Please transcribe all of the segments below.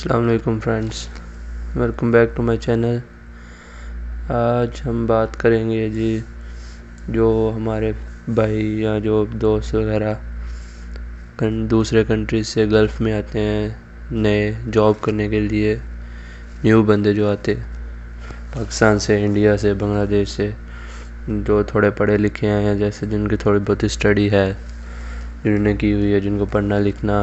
अस्सलाम वालेकुम friends, welcome back to my channel. आज हम बात करेंगे जी जो हमारे भाई या जो दोस्त वगैरह दूसरे कंट्री से गल्फ़ में आते हैं नए जॉब करने के लिए। न्यू बंदे जो आते पाकिस्तान से, इंडिया से, बांग्लादेश से, जो थोड़े पढ़े लिखे हैं, जैसे जिनकी थोड़ी बहुत स्टडी है, जिन्होंने की हुई है, जिनको पढ़ना लिखना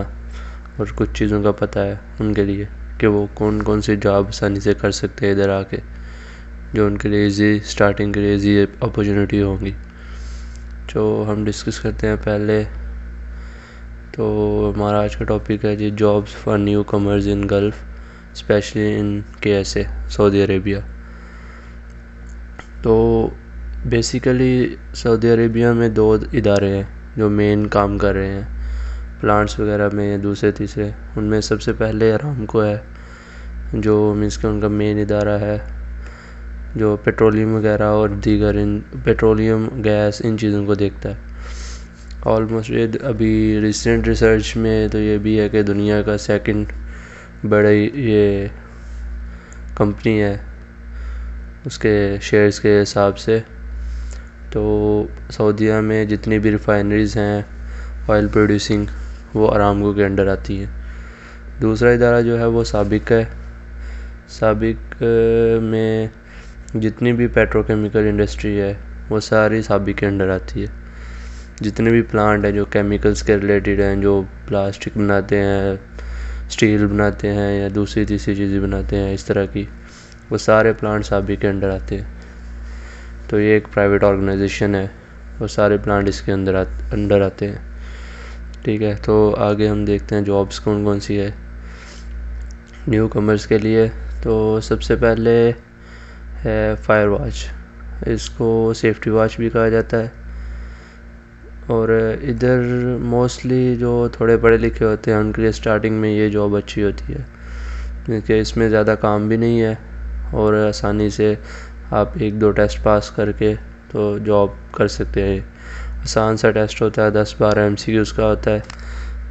और कुछ चीज़ों का पता है, उनके लिए कि वो कौन कौन सी जॉब आसानी से कर सकते हैं इधर आके, जो उनके लिए इजी स्टार्टिंग के लिए इजी अपॉर्चुनिटी होंगी। जो हम डिस्कस करते हैं पहले, तो हमारा आज का टॉपिक है जी jobs for newcomers in Gulf, specially in KSA, Saudi Arabia. तो बेसिकली सऊदी अरेबिया में 2 इदारे हैं जो मेन काम कर रहे हैं प्लांट्स वगैरह में या दूसरे तीसरे। उनमें सबसे पहले अरामको है, जो मीन्स कि उनका मेन इदारा है जो पेट्रोलियम वगैरह और दीगर इन पेट्रोलियम गैस इन चीज़ों को देखता है। ऑलमोस्ट ये अभी रिसेंट रिसर्च में तो ये भी है कि दुनिया का सेकंड बड़ी ये कंपनी है उसके शेयर्स के हिसाब से। तो सऊदीया में जितनी भी रिफाइनरीज़ हैं ऑयल प्रोड्यूसिंग, वो अरामको के अंडर आती है। दूसरा इदारा जो है वो साबिक है। साबिक में जितनी भी पेट्रोकेमिकल इंडस्ट्री है वो सारी साबिक के अंडर आती है। जितने भी प्लांट हैं जो केमिकल्स के रिलेटेड हैं, जो प्लास्टिक बनाते हैं, स्टील बनाते हैं या दूसरी तीसरी चीज़ें बनाते हैं इस तरह की, वो सारे प्लांट साबिक के अंडर आते हैं। तो ये एक प्राइवेट ऑर्गेनाइजेशन है, वो सारे प्लांट इसके अंडर आते हैं। ठीक है, तो आगे हम देखते हैं जॉब्स कौन कौन सी है न्यू कमर्स के लिए। तो सबसे पहले है फायर वॉच, इसको सेफ्टी वॉच भी कहा जाता है। और इधर मोस्टली जो थोड़े पढ़े लिखे होते हैं उनके लिए स्टार्टिंग में ये जॉब अच्छी होती है, क्योंकि इसमें ज़्यादा काम भी नहीं है और आसानी से आप 1-2 टेस्ट पास करके तो जॉब कर सकते हैं। आसान सा टेस्ट होता है, 10-12 MCQ का होता है,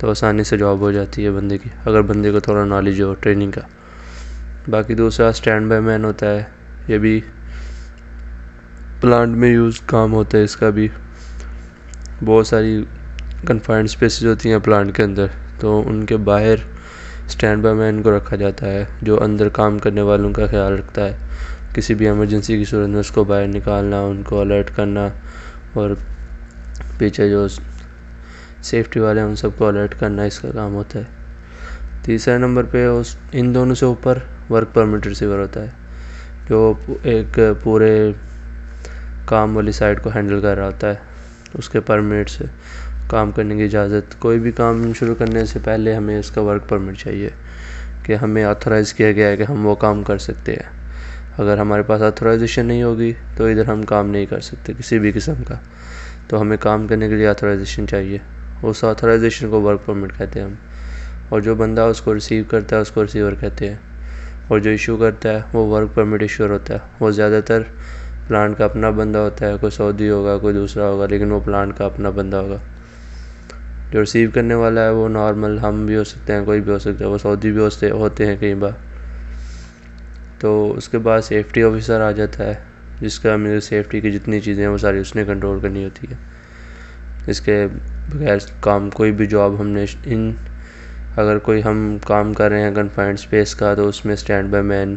तो आसानी से जॉब हो जाती है बंदे की, अगर बंदे को थोड़ा नॉलेज हो ट्रेनिंग का। बाकी दूसरा स्टैंड बाय मैन होता है, ये भी प्लांट में यूज़ काम होता है। इसका भी बहुत सारी कन्फाइंड स्पेसेस होती हैं प्लांट के अंदर, तो उनके बाहर स्टैंड बाय मैन को रखा जाता है, जो अंदर काम करने वालों का ख्याल रखता है। किसी भी इमरजेंसी की सूरत में उसको बाहर निकालना, उनको अलर्ट करना, और पीछे जो सेफ्टी वाले हैं उन सबको अलर्ट करना, इसका काम होता है। तीसरे नंबर पे इन दोनों से ऊपर वर्क परमिट रिसीवर होता है, जो एक पूरे काम वाली साइट को हैंडल कर रहा होता है। उसके परमिट से काम करने की इजाज़त, कोई भी काम शुरू करने से पहले हमें इसका वर्क परमिट चाहिए कि हमें ऑथराइज़ किया गया है कि हम वो काम कर सकते हैं। अगर हमारे पास ऑथराइजेशन नहीं होगी तो इधर हम काम नहीं कर सकते किसी भी किस्म का। तो हमें काम करने के लिए ऑथराइजेशन चाहिए, उस ऑथराइजेशन को वर्क परमिट कहते हैं हम। और जो बंदा उसको रिसीव करता है उसको रिसीवर कहते हैं, और जो इशू करता है वो वर्क परमिट इशूर होता है। वो ज़्यादातर प्लांट का अपना बंदा होता है, कोई सऊदी होगा, कोई दूसरा होगा, लेकिन वो प्लांट का अपना बंदा होगा। जो रिसीव करने वाला है वो नॉर्मल हम भी हो सकते हैं, कोई भी हो सकता है, वो सऊदी भी होते हैं कई बार। तो उसके बाद सेफ्टी ऑफिसर आ जाता है, जिसका मेरे सेफ्टी की जितनी चीज़ें हैं वो सारी उसने कंट्रोल करनी होती है। इसके बगैर काम कोई भी जॉब हमने अगर कोई हम काम कर रहे हैं कन्फाइंड स्पेस का, तो उसमें stand by man,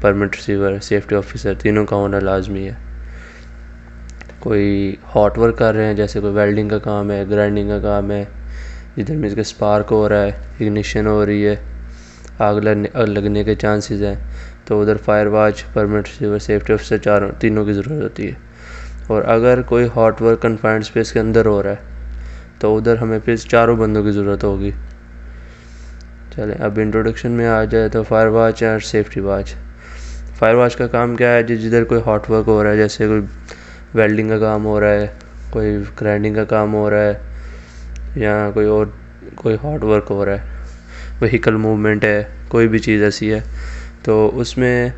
permit receiver, safety officer तीनों का होना लाजमी है। कोई हॉट वर्क कर रहे हैं, जैसे कोई वेल्डिंग का काम है, ग्राइंडिंग का काम है, जिधर मीन्स के स्पार्क हो रहा है, इग्निशन हो रही है, आग लगने के चांसेस हैं, तो उधर fire watch, permit receiver, safety officer तीनों की ज़रूरत होती है। और अगर कोई हॉट वर्क कन्फाइंड स्पेस के अंदर हो रहा है तो उधर हमें फिर 4 बंदों की ज़रूरत होगी। चलें अब इंट्रोडक्शन में आ जाए तो फायर वॉच और सेफ्टी वॉच। फायर वॉच का काम क्या है, जिधर कोई हॉट वर्क हो रहा है, जैसे कोई वेल्डिंग का काम हो रहा है, कोई ग्राइंडिंग का काम हो रहा है, या कोई हॉट वर्क हो रहा है, व्हीकल मूवमेंट है, कोई भी चीज़ ऐसी है, तो उसमें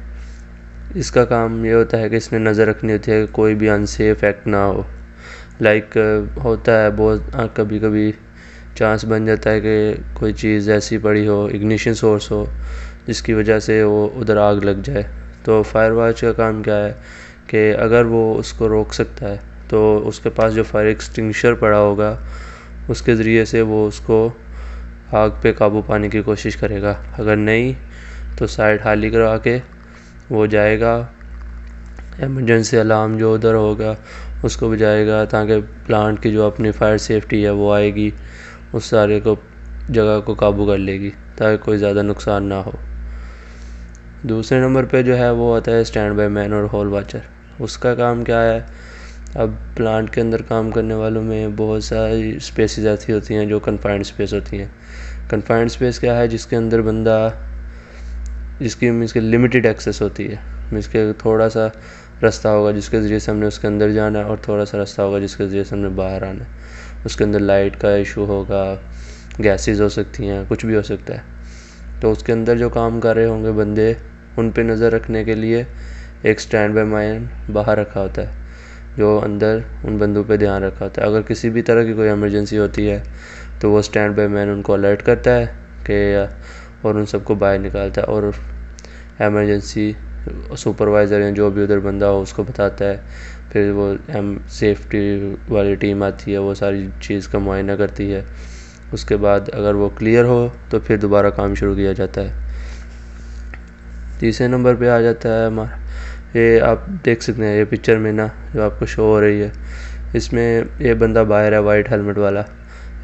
इसका काम ये होता है कि इसने नज़र रखनी होती है कि कोई भी अनसेफ एक्ट ना हो। लाइक होता है बहुत कभी कभी चांस बन जाता है कि कोई चीज़ ऐसी पड़ी हो, इग्निशन सोर्स हो, जिसकी वजह से वो उधर आग लग जाए। तो फायर वॉच का काम क्या है कि अगर वो उसको रोक सकता है तो उसके पास जो फायर एक्सटिंग्विशर पड़ा होगा उसके ज़रिए से वो उसको आग पे काबू पाने की कोशिश करेगा। अगर नहीं तो साइड खाली करवा के वो जाएगा, इमरजेंसी अलार्म जो उधर होगा उसको बजाएगा, ताकि प्लांट की जो अपनी फायर सेफ्टी है वो आएगी, उस सारे को जगह को काबू कर लेगी ताकि कोई ज़्यादा नुकसान ना हो। दूसरे नंबर पे जो है वो आता है स्टैंड बाय मैन और हॉल वॉचर। उसका काम क्या है, अब प्लांट के अंदर काम करने वालों में बहुत सारी स्पेसेस ऐसी होती हैं जो कन्फाइंड स्पेस होती हैं। कन्फाइंड स्पेस क्या है, जिसके अंदर बंदा, जिसकी मीन्स के लिमिटेड एक्सेस होती है, मीन्स के थोड़ा सा रास्ता होगा जिसके ज़रिए से हमने उसके अंदर जाना है और थोड़ा सा रास्ता होगा जिसके ज़रिए से हमने बाहर आना है। उसके अंदर लाइट का इशू होगा, गैसेस हो सकती हैं, कुछ भी हो सकता है। तो उसके अंदर जो काम कर रहे होंगे बंदे, उन पे नज़र रखने के लिए एक स्टैंड बाय मैन बाहर रखा होता है जो अंदर उन बंदों पे ध्यान रखा होता है। अगर किसी भी तरह की कोई इमरजेंसी होती है तो वो स्टैंड बाय मैन उनको अलर्ट करता है कि और उन सबको बाहर निकालता है और इमरजेंसी सुपरवाइज़र या जो भी उधर बंदा हो उसको बताता है। फिर वो सेफ्टी वाली टीम आती है, वो सारी चीज़ का मुआयना करती है। उसके बाद अगर वो क्लियर हो तो फिर दोबारा काम शुरू किया जाता है। तीसरे नंबर पे आ जाता है हमारा, ये आप देख सकते हैं ये पिक्चर में ना जो आपको शो हो रही है, इसमें ये बंदा बाहर है वाइट हेलमेट वाला,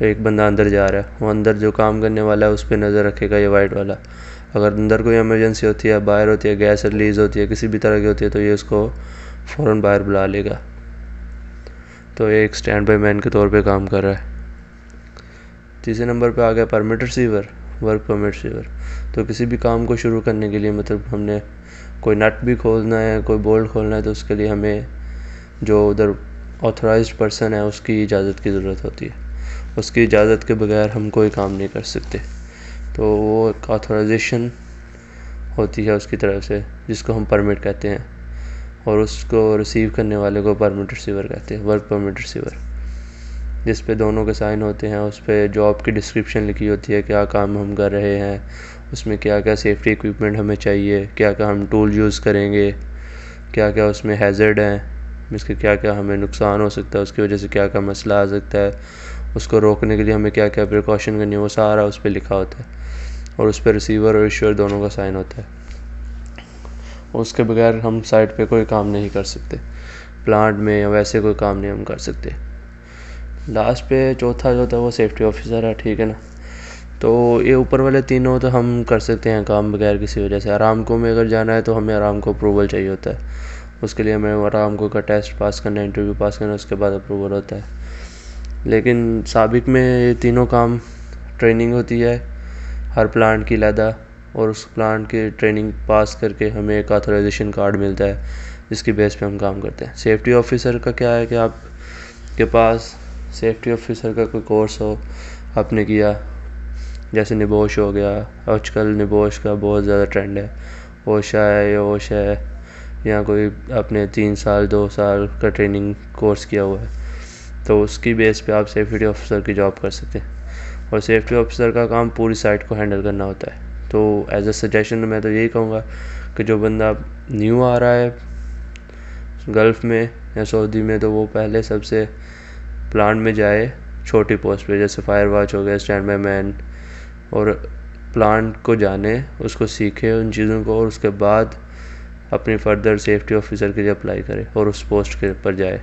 एक बंदा अंदर जा रहा है। वो अंदर जो काम करने वाला है उस पर नज़र रखेगा ये वाइट वाला। अगर अंदर कोई इमरजेंसी होती है, बाहर होती है, गैस रिलीज़ होती है, किसी भी तरह की होती है, तो ये उसको फ़ौरन बाहर बुला लेगा। तो ये एक स्टैंड बाय मैन के तौर पे काम कर रहा है। तीसरे नंबर पे आ गया permit receiver, work permit receiver. तो किसी भी काम को शुरू करने के लिए, मतलब हमने कोई नट भी खोलना है, कोई बोल्ट खोलना है, तो उसके लिए हमें जो उधर ऑथराइज्ड पर्सन है उसकी इजाज़त की ज़रूरत होती है। उसकी इजाज़त के बगैर हम कोई काम नहीं कर सकते। तो वो एक ऑथराइजेशन होती है उसकी तरफ से, जिसको हम परमिट कहते हैं, और उसको रिसीव करने वाले को परमिट रिसीवर कहते हैं, वर्क परमिट रिसीवर, जिस पे दोनों के साइन होते हैं। उस पर जॉब की डिस्क्रिप्शन लिखी होती है, क्या काम हम कर रहे हैं, उसमें क्या क्या सेफ्टी इक्विपमेंट हमें चाहिए, क्या क्या हम टूल यूज़ करेंगे, क्या क्या उसमें हैज़र्ड हैं, इसके क्या क्या हमें नुकसान हो सकता है, उसकी वजह से क्या क्या मसला आ सकता है, उसको रोकने के लिए हमें क्या क्या प्रिकॉशन करनी है, वो सारा उस पर लिखा होता है। और उस पर रिसीवर और इश्यूअर दोनों का साइन होता है। उसके बगैर हम साइट पे कोई काम नहीं कर सकते, प्लांट में या वैसे कोई काम नहीं हम कर सकते। लास्ट पे चौथा जो था वो सेफ्टी ऑफिसर है, ठीक है ना। तो ये ऊपर वाले तीनों तो हम कर सकते हैं काम बगैर किसी वजह से। आरामको में अगर जाना है तो हमें आरामको अप्रूवल चाहिए होता है, उसके लिए हमें आरामको का टेस्ट पास करना है, इंटरव्यू पास करना है, उसके बाद अप्रूवल होता है। लेकिन साबिक में ये तीनों काम ट्रेनिंग होती है हर प्लांट की अलहदा, और उस प्लांट की ट्रेनिंग पास करके हमें एक ऑथराइजेशन कार्ड मिलता है जिसकी बेस पे हम काम करते हैं। सेफ्टी ऑफिसर का क्या है कि आपके पास सेफ्टी ऑफिसर का कोई कोर्स हो, आपने किया, जैसे निबोश हो गया, आजकल निबोश का बहुत ज़्यादा ट्रेंड है, ओशा है या ओशा है, या कोई आपने 3 साल 2 साल का ट्रेनिंग कोर्स किया हुआ है, तो उसकी बेस पे आप सेफ्टी ऑफिसर की जॉब कर सकते हैं। और सेफ्टी ऑफिसर का काम पूरी साइट को हैंडल करना होता है। तो एज अ सजेशन मैं तो यही कहूँगा कि जो बंदा न्यू आ रहा है गल्फ़ में या सऊदी में, तो वो पहले सबसे प्लांट में जाए छोटी पोस्ट पे, जैसे फायर वॉच हो गया, स्टैंड बाय मैन, और प्लांट को जाने, उसको सीखे उन चीज़ों को, और उसके बाद अपनी फर्दर सेफ्टी ऑफिसर के लिए अप्लाई करे और उस पोस्ट के पर जाए।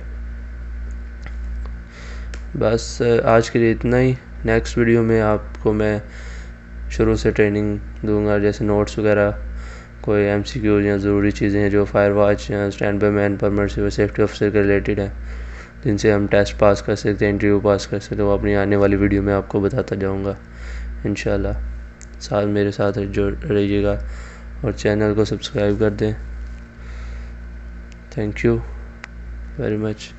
बस आज के लिए इतना ही। नेक्स्ट वीडियो में आपको मैं शुरू से ट्रेनिंग दूंगा, जैसे नोट्स वगैरह, कोई MCQ या ज़रूरी चीज़ें हैं जो फायर वॉच या stand by man, permit receiver, safety officer के रिलेटेड हैं, जिनसे हम टेस्ट पास कर सकते हैं, इंटरव्यू पास कर सकते हैं, वो अपनी आने वाली वीडियो में आपको बताता जाऊंगा इंशाल्लाह। साथ मेरे साथ जुड़ रहिएगा और चैनल को सब्सक्राइब कर दें। Thank you very much.